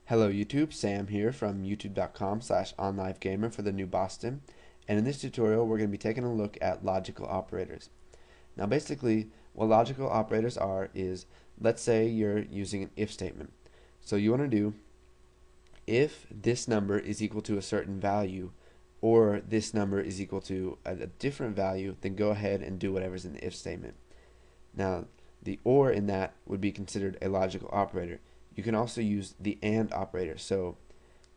Hello YouTube, Sam here from youtube.com/onlivegamer for the New Boston, and in this tutorial we're going to be taking a look at logical operators. Now basically what logical operators are is, let's say you're using an if statement. So you want to do if this number is equal to a certain value or this number is equal to a different value, then go ahead and do whatever's in the if statement. Now the or in that would be considered a logical operator. You can also use the and operator. So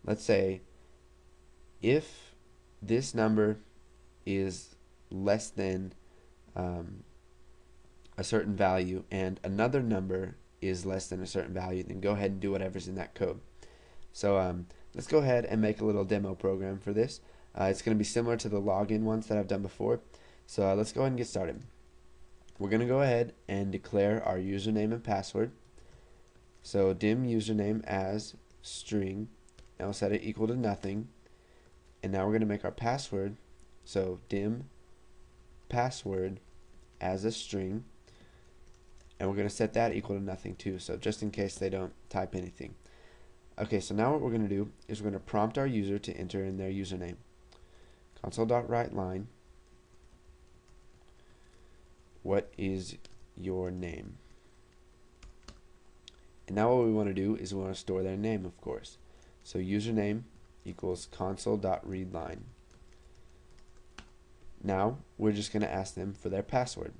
let's say if this number is less than a certain value and another number is less than a certain value, then go ahead and do whatever's in that code. So let's go ahead and make a little demo program for this. It's going to be similar to the login ones that I've done before. So let's go ahead and get started. We're going to go ahead and declare our username and password. So dim username as string, and we'll set it equal to nothing. And now we're going to make our password, so dim password as a string, and we're going to set that equal to nothing too, so just in case they don't type anything. Okay, so now what we're going to do is we're going to prompt our user to enter in their username. Console.writeLine, what is your name? And now what we want to do is we want to store their name, of course. So username equals console.readLine. Now we're just going to ask them for their password.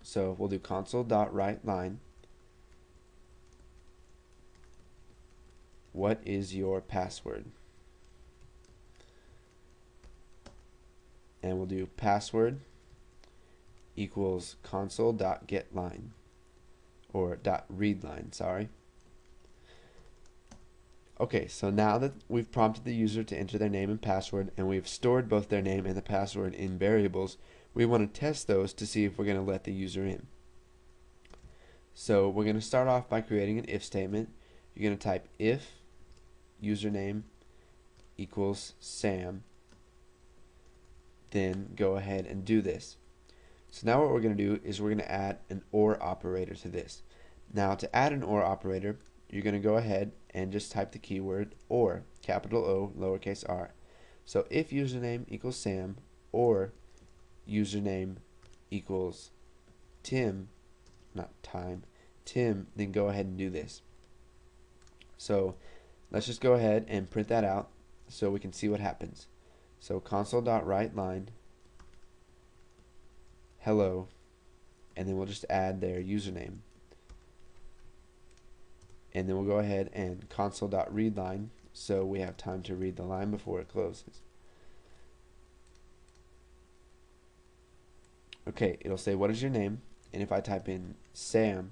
So we'll do console.writeLine, what is your password? And we'll do password equals console.getLine, or .readLine, sorry. Okay, so now that we've prompted the user to enter their name and password, and we've stored both their name and the password in variables, we want to test those to see if we're going to let the user in. So we're going to start off by creating an if statement. You're going to type if username equals Sam, then go ahead and do this. So now what we're going to do is we're going to add an OR operator to this. Now to add an OR operator, you're going to go ahead and just type the keyword OR, capital O, lowercase r. So if username equals Sam or username equals Tim, not time, Tim, then go ahead and do this. So let's just go ahead and print that out so we can see what happens. So console.writeLine hello, and then we'll just add their username, and then we'll go ahead and console.readLine so we have time to read the line before it closes. Okay, it'll say what is your name, and if I type in Sam,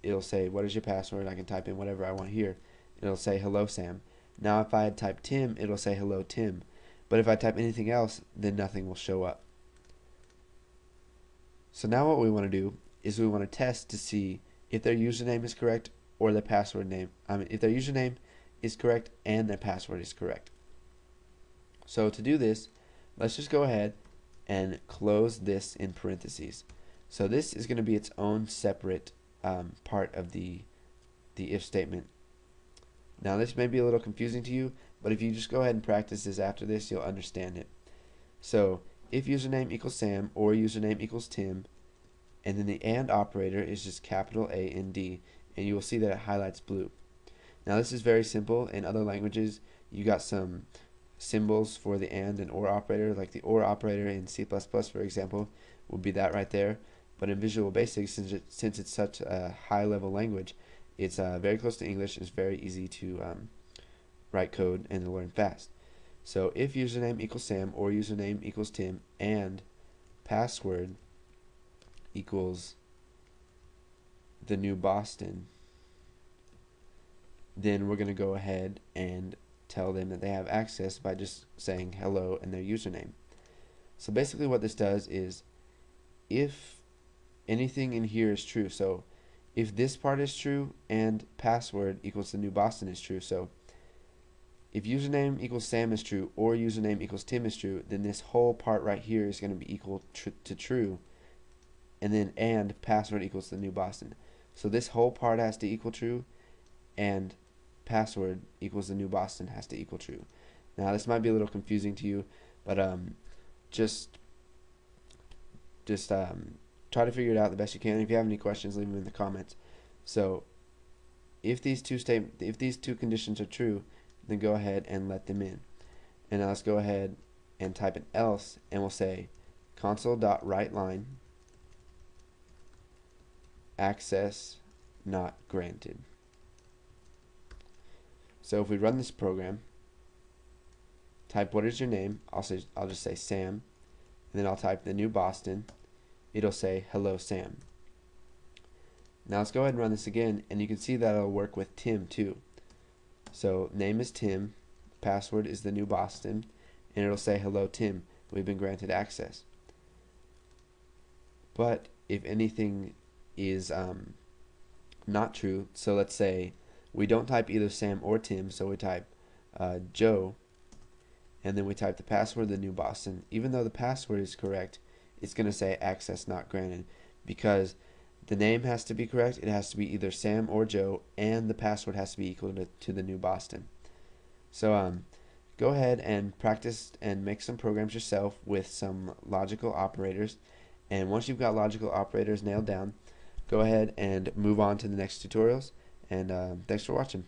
it'll say what is your password. I can type in whatever I want here. It'll say hello Sam. Now if I had typed Tim, it'll say hello Tim, but if I type anything else, then nothing will show up. So now what we want to do is we want to test to see if their username is correct or their password name. If their username is correct and their password is correct. So to do this, let's just go ahead and close this in parentheses. So this is going to be its own separate part of the if statement. Now this may be a little confusing to you, but if you just go ahead and practice this after this, you'll understand it. So if username equals Sam or username equals Tim, and then the AND operator is just capital A N D, and you will see that it highlights blue. Now this is very simple. In other languages you got some symbols for the AND and OR operator, like the OR operator in C++, for example, would be that right there. But in Visual Basic, since it's such a high level language, it's very close to English. It's very easy to write code and to learn fast. So if username equals Sam or username equals Tim and password equals the New Boston, then we're going to go ahead and tell them that they have access by just saying hello and their username. So basically what this does is, if anything in here is true, so if this part is true and password equals the New Boston is true, so if username equals Sam is true or username equals Tim is true, then this whole part right here is going to be equal to true, and then and password equals the New Boston. So this whole part has to equal true, and password equals the new Boston has to equal true. Now this might be a little confusing to you, but just try to figure it out the best you can. If you have any questions, leave them in the comments. So if these two conditions are true, then go ahead and let them in. And now let's go ahead and type an else, and we'll say console.writeLine access not granted. So if we run this program, type what is your name, I'll just say Sam, and then I'll type the new Boston. It'll say hello Sam. Now let's go ahead and run this again, and you can see that it'll work with Tim too. So name is Tim, password is the new Boston, and it'll say hello Tim, we've been granted access. But if anything is not true, so let's say we don't type either Sam or Tim, so we type Joe, and then we type the password, the new Boston. Even though the password is correct, it's going to say access not granted, because the name has to be correct. It has to be either Sam or Joe, and the password has to be equal to the new Boston. So go ahead and practice and make some programs yourself with some logical operators, and once you've got logical operators nailed down, go ahead and move on to the next tutorials, and thanks for watching.